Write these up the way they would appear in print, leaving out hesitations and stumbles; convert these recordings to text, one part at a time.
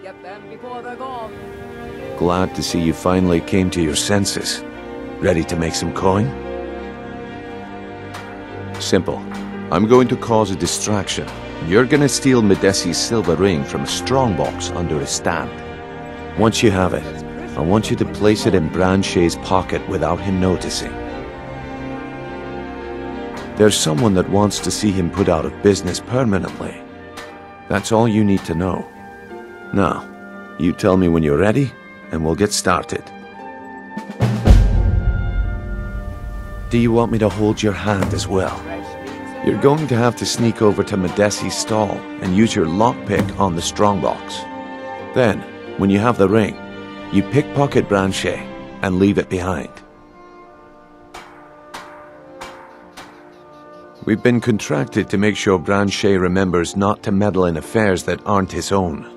Get them before they're gone. Glad to see you finally came to your senses. Ready to make some coin? Simple. I'm going to cause a distraction. You're gonna steal Medesi's silver ring from a strongbox under his stand. Once you have it, I want you to place it in Branshee's pocket without him noticing. There's someone that wants to see him put out of business permanently. That's all you need to know. Now, you tell me when you're ready, and we'll get started. Do you want me to hold your hand as well? You're going to have to sneak over to Medesi's stall and use your lockpick on the strongbox. Then, when you have the ring, you pickpocket Branshee and leave it behind. We've been contracted to make sure Branshee remembers not to meddle in affairs that aren't his own.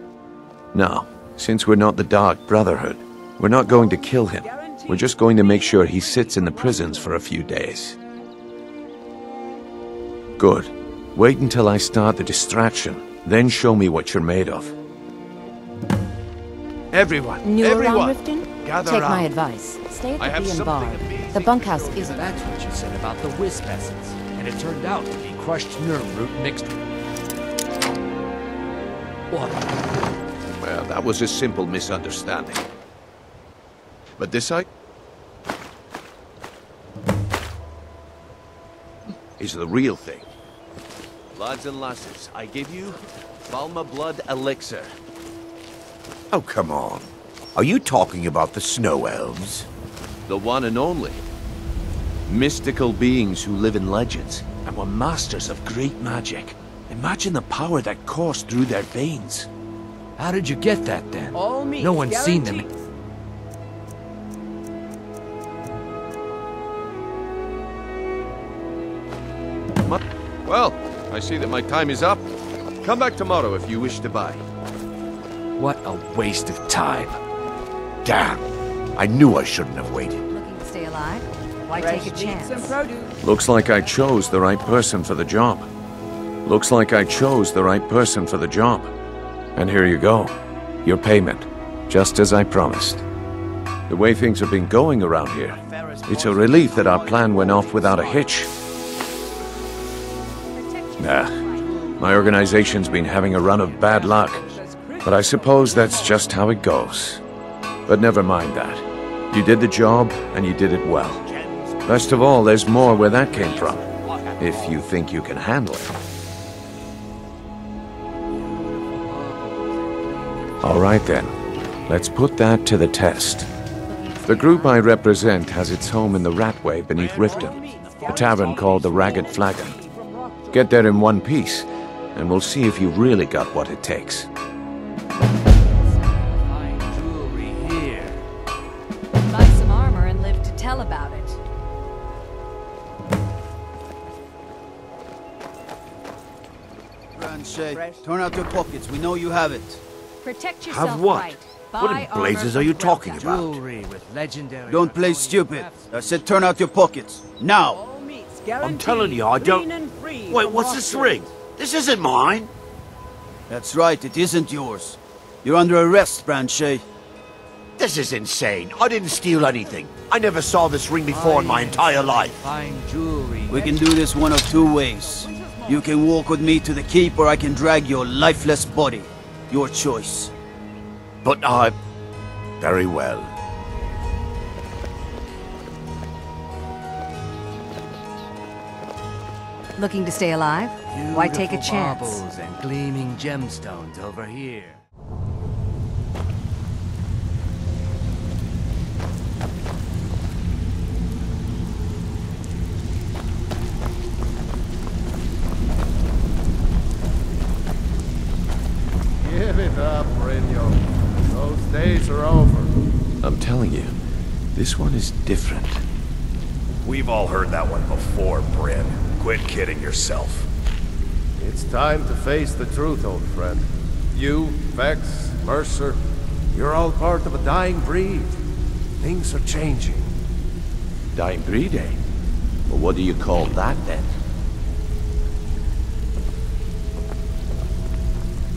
Now, since we're not the Dark Brotherhood, we're not going to kill him. We're just going to make sure he sits in the prisons for a few days. Good. Wait until I start the distraction, then show me what you're made of. Everyone, New everyone, around Riften? gather Take around. my advice. Stay at the B&B bar. to The bunkhouse isn't. That's what you said about the wisp essence. And it turned out to be crushed nerve root mixed with water. Well, that was a simple misunderstanding. But this is the real thing. Lads and lasses, I give you Balma Blood Elixir. Oh, come on. Are you talking about the snow elves? The one and only. Mystical beings who live in legends and were masters of great magic. Imagine the power that coursed through their veins. How did you get that then? All meat, No one's seen them. guaranteed. Well, I see that my time is up. Come back tomorrow if you wish to buy. What a waste of time. Damn. I knew I shouldn't have waited. Looking to stay alive? Why Fresh take a meats chance? and produce. Looks like I chose the right person for the job. Looks like I chose the right person for the job. And here you go. Your payment. Just as I promised. The way things have been going around here, it's a relief that our plan went off without a hitch. Nah, my organization's been having a run of bad luck, but I suppose that's just how it goes. But never mind that. You did the job, and you did it well. Best of all, there's more where that came from, if you think you can handle it. All right then, let's put that to the test. The group I represent has its home in the Ratway beneath Riften, a tavern called the Ragged Flagon. Get there in one piece, and we'll see if you've really got what it takes. Fine jewelry here. Buy some armor and live to tell about it. Branshee, turn out your pockets. We know you have it. Protect yourself Have what? right. What Buy in blazes armor are you from talking Rev.B. about? Jewelry with legendary... Don't play stupid. I said turn out your pockets. Now! All meats, I'm guaranteed. telling you, I don't... Clean and free Wait, from what's this rockers. ring? This isn't mine. That's right, it isn't yours. You're under arrest, Branshee. This is insane. I didn't steal anything. I never saw this ring before in my entire life. Fine jewelry. We can do this one of two ways. You can walk with me to the keep, or I can drag your lifeless body. Your choice. But I... Very well. Looking to stay alive? Why take a Beautiful chance? baubles and gleaming gemstones over here. Give it up, Brynjo. Those days are over. I'm telling you, this one is different. We've all heard that one before, Bryn. Quit kidding yourself. It's time to face the truth, old friend. You, Vex, Mercer, you're all part of a dying breed. Things are changing. Dying breed, eh? Well, what do you call that, then?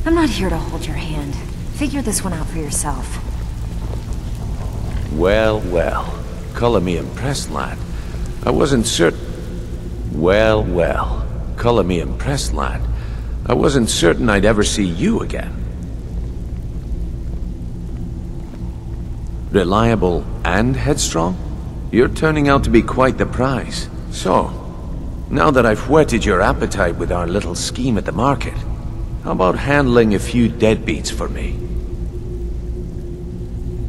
I'm not here to hold your hand. Figure this one out for yourself. Well, well. Color me impressed, lad. I wasn't certain... Well, well. Color me impressed, lad. I wasn't certain I'd ever see you again. Reliable and headstrong? You're turning out to be quite the prize. So, now that I've whetted your appetite with our little scheme at the market, how about handling a few deadbeats for me?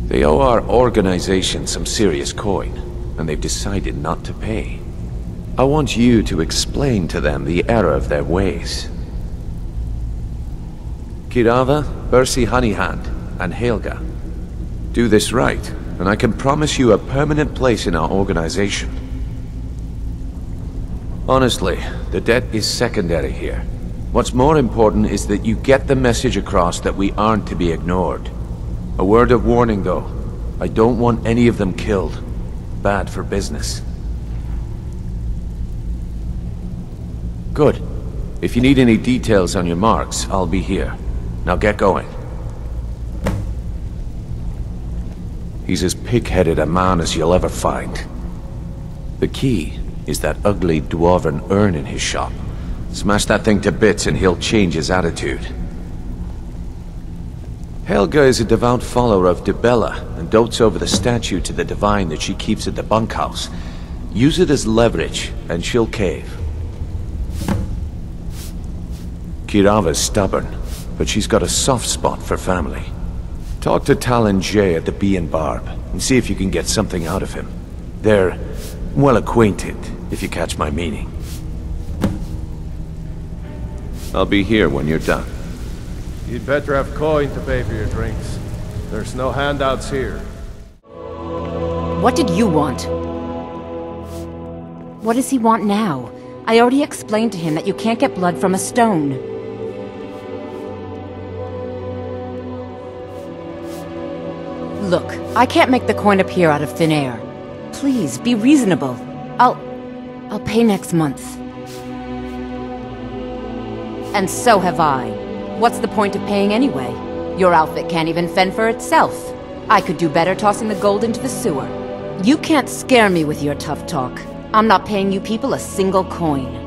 They owe our organization some serious coin, and they've decided not to pay. I want you to explain to them the error of their ways. Kirava, Bersi Honeyhand, and Helga. Do this right, and I can promise you a permanent place in our organization. Honestly, the debt is secondary here. What's more important is that you get the message across that we aren't to be ignored. A word of warning, though. I don't want any of them killed. Bad for business. Good. If you need any details on your marks, I'll be here. Now get going. He's as pig-headed a man as you'll ever find. The key is that ugly dwarven urn in his shop. Smash that thing to bits and he'll change his attitude. Helga is a devout follower of Dibella and dotes over the statue to the divine that she keeps at the bunkhouse. Use it as leverage and she'll cave. Kirava's stubborn, but she's got a soft spot for family. Talk to Talon J at the Bee and Barb and see if you can get something out of him. They're well acquainted, if you catch my meaning. I'll be here when you're done. You'd better have coin to pay for your drinks. There's no handouts here. What did you want? What does he want now? I already explained to him that you can't get blood from a stone. Look, I can't make the coin appear out of thin air. Please, be reasonable. I'll pay next month. And so have I. What's the point of paying anyway? Your outfit can't even fend for itself. I could do better tossing the gold into the sewer. You can't scare me with your tough talk. I'm not paying you people a single coin.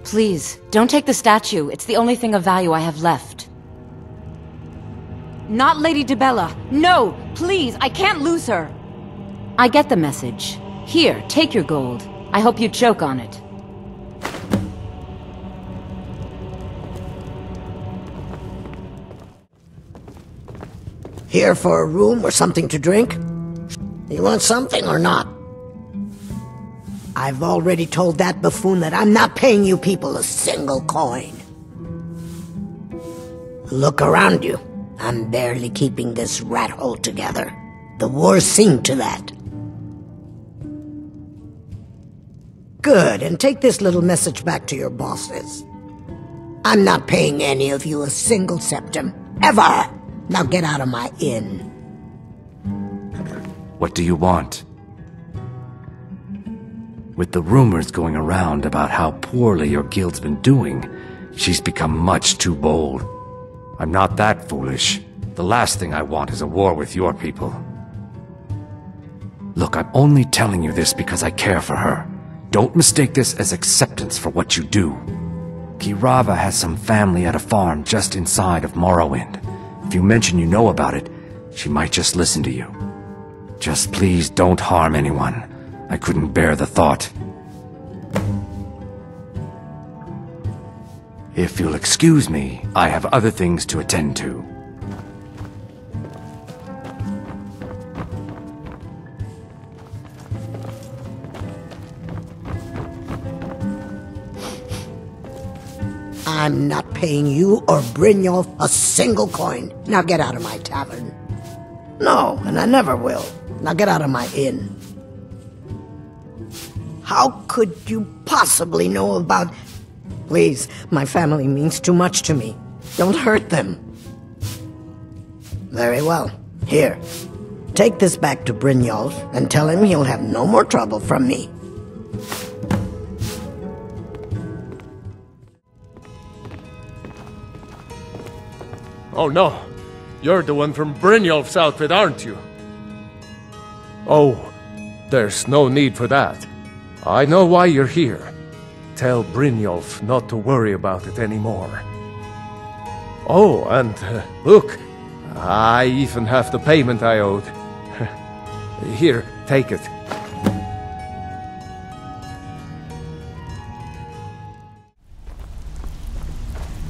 Please, don't take the statue. It's the only thing of value I have left. Not Lady Dibella. No! Please, I can't lose her! I get the message. Here, take your gold. I hope you choke on it. Here for a room or something to drink? You want something or not? I've already told that buffoon that I'm not paying you people a single coin. Look around you. I'm barely keeping this rat hole together. The war's seen to that. Good, and take this little message back to your bosses. I'm not paying any of you a single septim. Ever! Now get out of my inn. What do you want? With the rumors going around about how poorly your guild's been doing, she's become much too bold. I'm not that foolish. The last thing I want is a war with your people. Look, I'm only telling you this because I care for her. Don't mistake this as acceptance for what you do. Kirava has some family at a farm just inside of Morrowind. If you mention you know about it, she might just listen to you. Just please don't harm anyone. I couldn't bear the thought. If you'll excuse me, I have other things to attend to. I'm not paying you or Brynjolf a single coin. Now get out of my tavern. No, and I never will. Now get out of my inn. How could you possibly know about... Please, my family means too much to me. Don't hurt them. Very well. Here, take this back to Brynjolf and tell him he'll have no more trouble from me. Oh no! You're the one from Brynjolf's outfit, aren't you? Oh, there's no need for that. I know why you're here. Tell Brynjolf not to worry about it anymore. Oh, and look, I even have the payment I owed. Here, take it.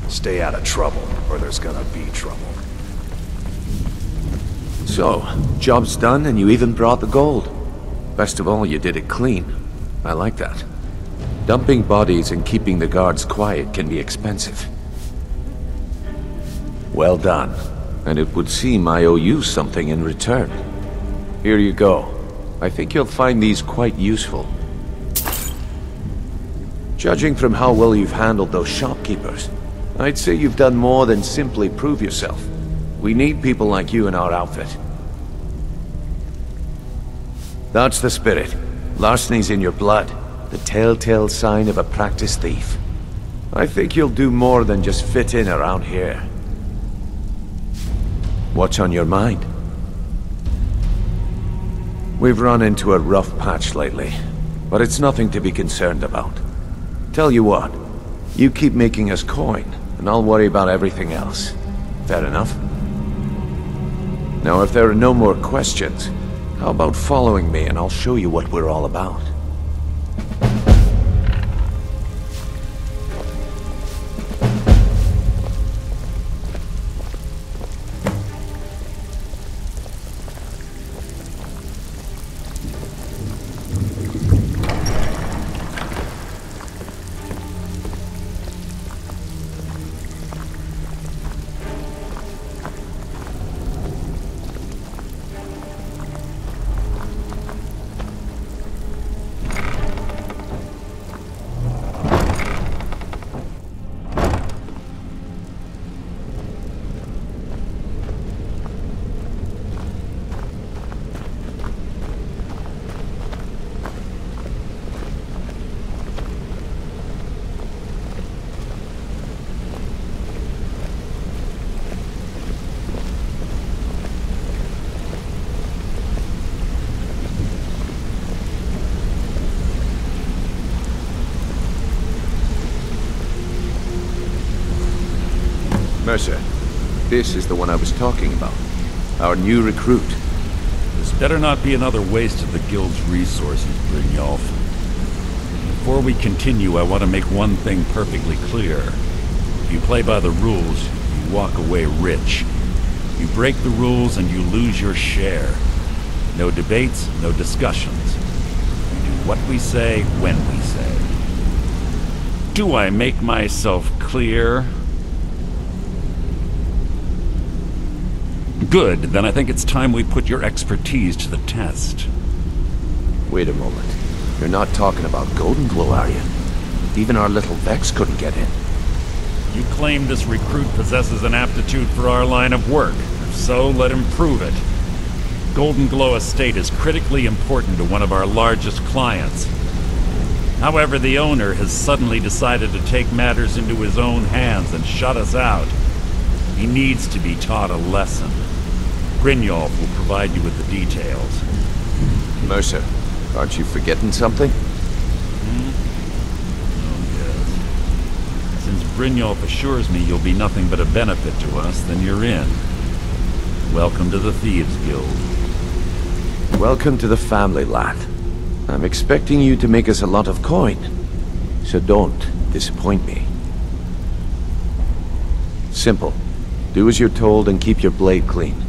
Stay out of trouble, or there's gonna be trouble. So, job's done and you even brought the gold. Best of all, you did it clean. I like that. Dumping bodies and keeping the guards quiet can be expensive. Well done. And it would seem I owe you something in return. Here you go. I think you'll find these quite useful. Judging from how well you've handled those shopkeepers, I'd say you've done more than simply prove yourself. We need people like you in our outfit. That's the spirit. Larceny's in your blood. The telltale sign of a practiced thief. I think you'll do more than just fit in around here. What's on your mind? We've run into a rough patch lately, but it's nothing to be concerned about. Tell you what, you keep making us coin, and I'll worry about everything else. Fair enough? Now, if there are no more questions, how about following me and I'll show you what we're all about? Mercer, this is the one I was talking about. Our new recruit. This better not be another waste of the Guild's resources, Brynjolf. Before we continue, I want to make one thing perfectly clear. If you play by the rules, you walk away rich. You break the rules and you lose your share. No debates, no discussions. We do what we say, when we say. Do I make myself clear? Good, then I think it's time we put your expertise to the test. Wait a moment. You're not talking about Golden Glow, are you? Even our little Vex couldn't get in. You claim this recruit possesses an aptitude for our line of work. If so, let him prove it. Golden Glow Estate is critically important to one of our largest clients. However, the owner has suddenly decided to take matters into his own hands and shut us out. He needs to be taught a lesson. Brynjolf will provide you with the details. Mercer, aren't you forgetting something? Oh, yes. Since Brynjolf assures me you'll be nothing but a benefit to us, then you're in. Welcome to the Thieves Guild. Welcome to the family, lad. I'm expecting you to make us a lot of coin, so don't disappoint me. Simple. Do as you're told and keep your blade clean.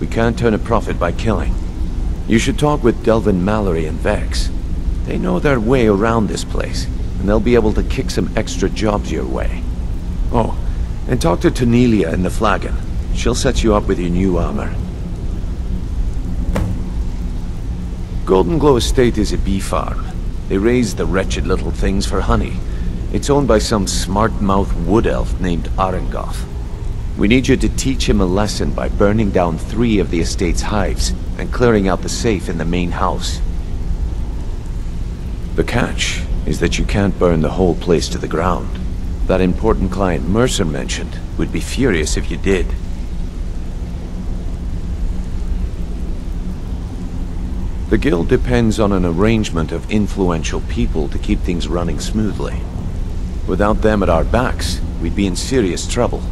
We can't turn a profit by killing. You should talk with Delvin Mallory and Vex. They know their way around this place, and they'll be able to kick some extra jobs your way. Oh, and talk to Tanelia in the Flagon. She'll set you up with your new armor. Golden Glow Estate is a bee farm. They raise the wretched little things for honey. It's owned by some smart-mouthed wood elf named Arengoth. We need you to teach him a lesson by burning down 3 of the estate's hives and clearing out the safe in the main house. The catch is that you can't burn the whole place to the ground. That important client Mercer mentioned would be furious if you did. The guild depends on an arrangement of influential people to keep things running smoothly. Without them at our backs, we'd be in serious trouble.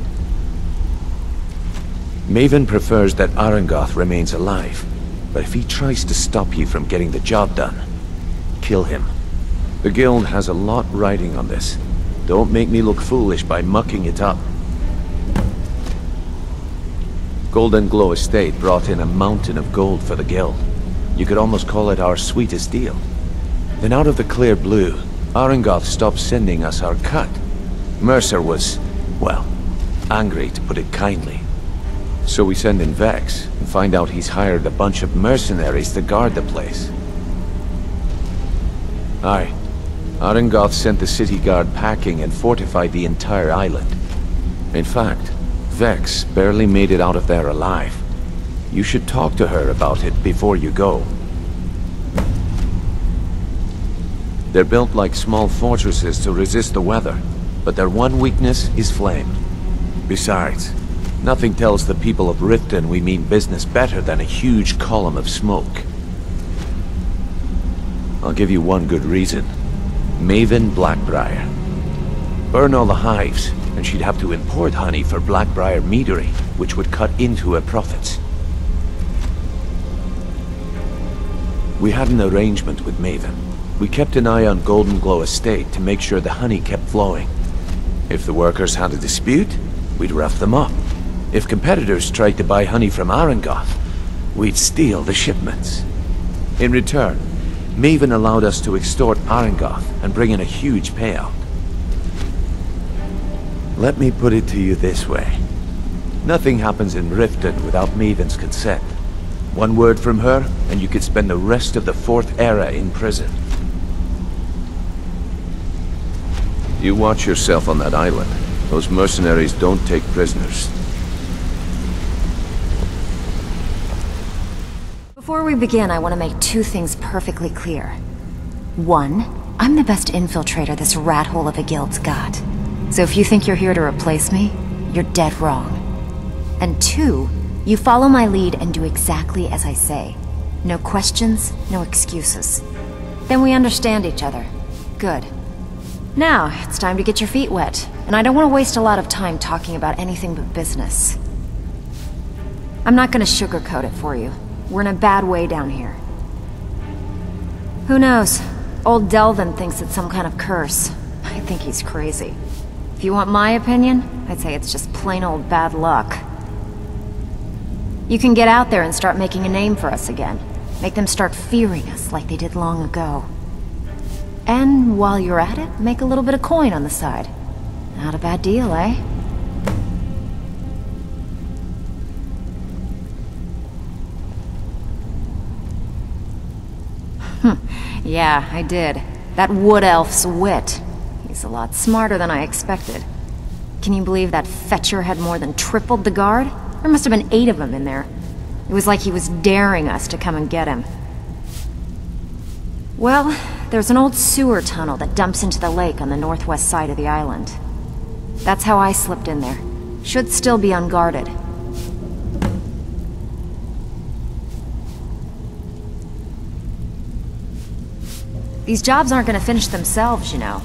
Maven prefers that Arangoth remains alive, but if he tries to stop you from getting the job done, kill him. The guild has a lot riding on this. Don't make me look foolish by mucking it up. Golden Glow Estate brought in a mountain of gold for the guild. You could almost call it our sweetest deal. Then out of the clear blue, Arangoth stopped sending us our cut. Mercer was, well, angry to put it kindly. So we send in Vex and find out he's hired a bunch of mercenaries to guard the place. Aye. Arangoth sent the city guard packing and fortified the entire island. In fact, Vex barely made it out of there alive. You should talk to her about it before you go. They're built like small fortresses to resist the weather, but their one weakness is flame. Besides, nothing tells the people of Riften we mean business better than a huge column of smoke. I'll give you one good reason. Maven Blackbriar. Burn all the hives, and she'd have to import honey for Blackbriar meadery, which would cut into her profits. We had an arrangement with Maven. We kept an eye on Golden Glow Estate to make sure the honey kept flowing. If the workers had a dispute, we'd rough them up. If competitors tried to buy honey from Arangoth, we'd steal the shipments. In return, Maven allowed us to extort Arangoth and bring in a huge payout. Let me put it to you this way. Nothing happens in Riften without Maven's consent. One word from her, and you could spend the rest of the 4th era in prison. You watch yourself on that island. Those mercenaries don't take prisoners. Before we begin, I want to make 2 things perfectly clear. 1, I'm the best infiltrator this rat hole of a guild's got. So if you think you're here to replace me, you're dead wrong. And 2, you follow my lead and do exactly as I say. No questions, no excuses. Then we understand each other. Good. Now, it's time to get your feet wet, and I don't want to waste a lot of time talking about anything but business. I'm not going to sugarcoat it for you. We're in a bad way down here. Who knows? Old Delvin thinks it's some kind of curse. I think he's crazy. If you want my opinion, I'd say it's just plain old bad luck. You can get out there and start making a name for us again. Make them start fearing us like they did long ago. And while you're at it, make a little bit of coin on the side. Not a bad deal, eh? Yeah, I did. That wood elf's wit. He's a lot smarter than I expected. Can you believe that fetcher had more than tripled the guard? There must have been 8 of them in there. It was like he was daring us to come and get him. Well, there's an old sewer tunnel that dumps into the lake on the northwest side of the island. That's how I slipped in there. Should still be unguarded. These jobs aren't gonna finish themselves, you know.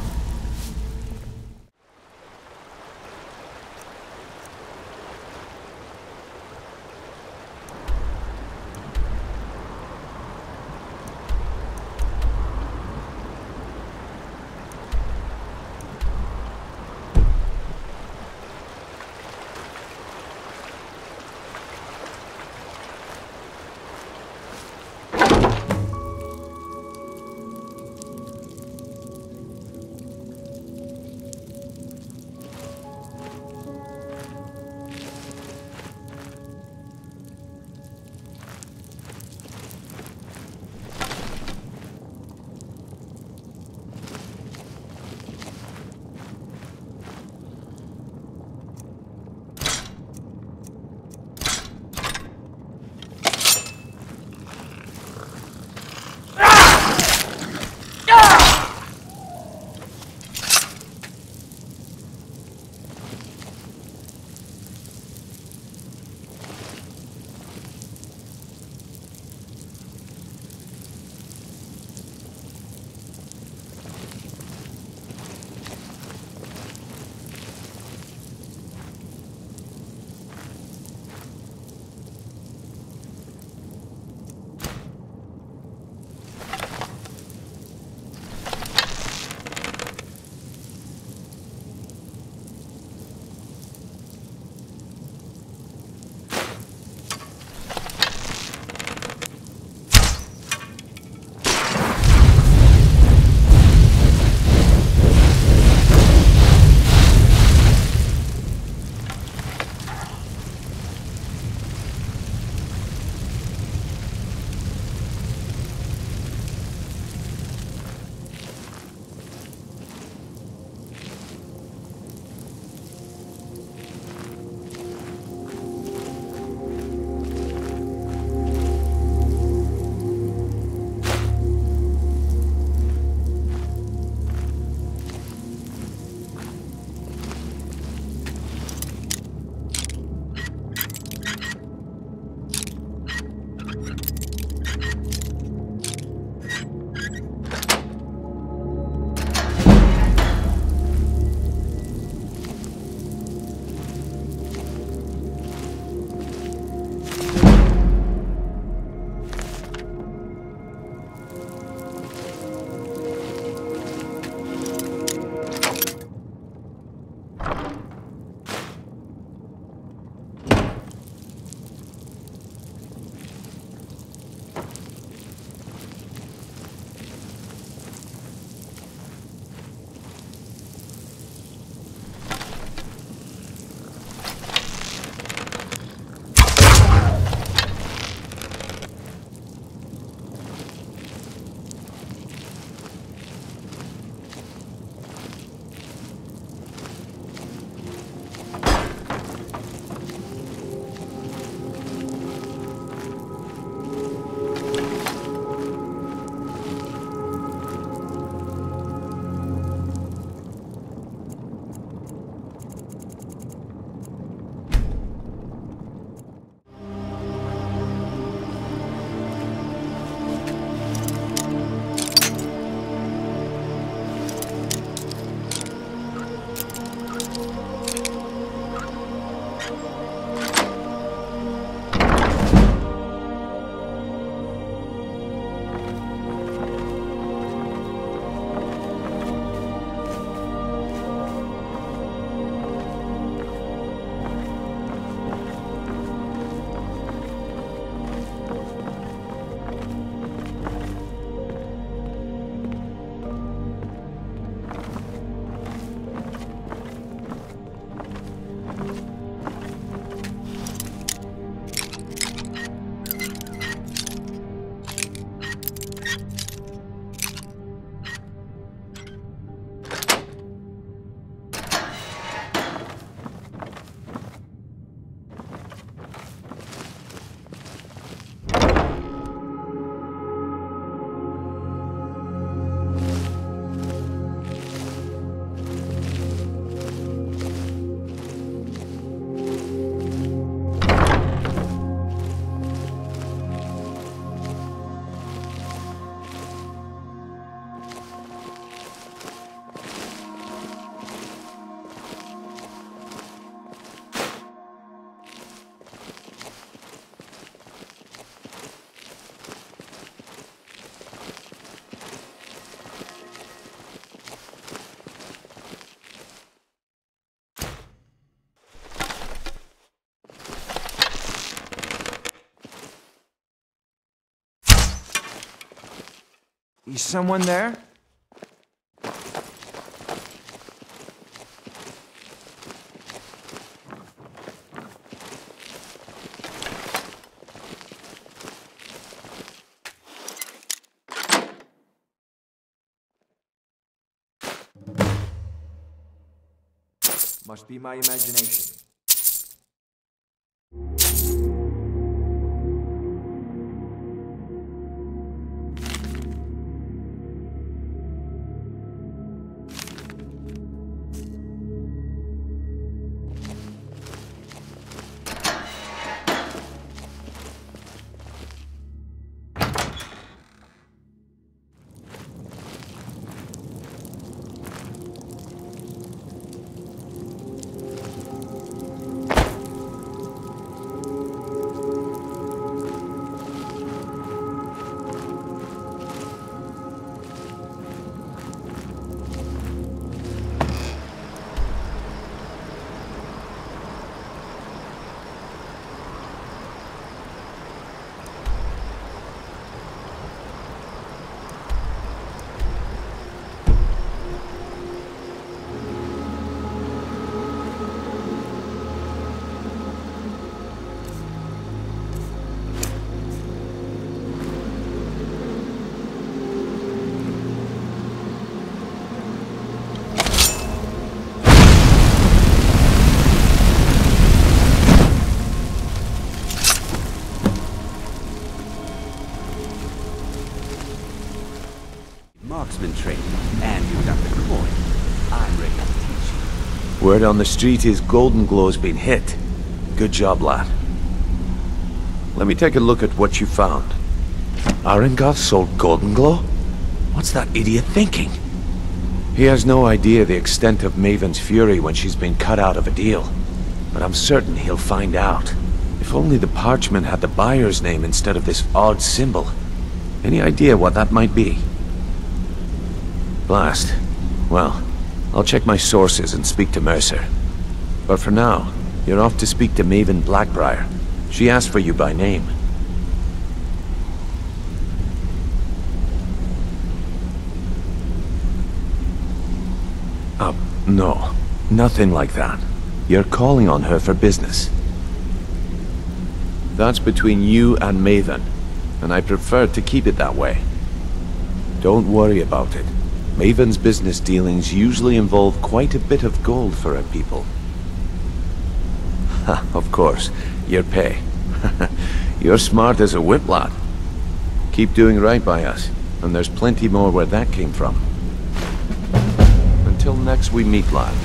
Is someone there? Must be my imagination. Marksman training, and you've got the coin. I'm ready to teach you. Word on the street is Golden Glow's been hit. Good job, lad. Let me take a look at what you found. Arengoth sold Golden Glow? What's that idiot thinking? He has no idea the extent of Maven's fury when she's been cut out of a deal. But I'm certain he'll find out. If only the parchment had the buyer's name instead of this odd symbol. Any idea what that might be? Blast. Well, I'll check my sources and speak to Mercer. But for now, you're off to speak to Maven Blackbriar. She asked for you by name. No. Nothing like that. You're calling on her for business. That's between you and Maven, and I prefer to keep it that way. Don't worry about it. Maven's business dealings usually involve quite a bit of gold for her people. Ha, of course, your pay. You're smart as a whip, lad. Keep doing right by us, and there's plenty more where that came from. Until next we meet, lad.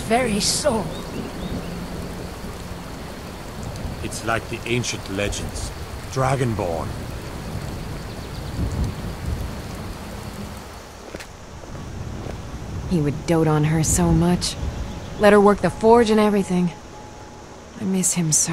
very soul. It's like the ancient legends. Dragonborn. He would dote on her so much. Let her work the forge and everything. I miss him so.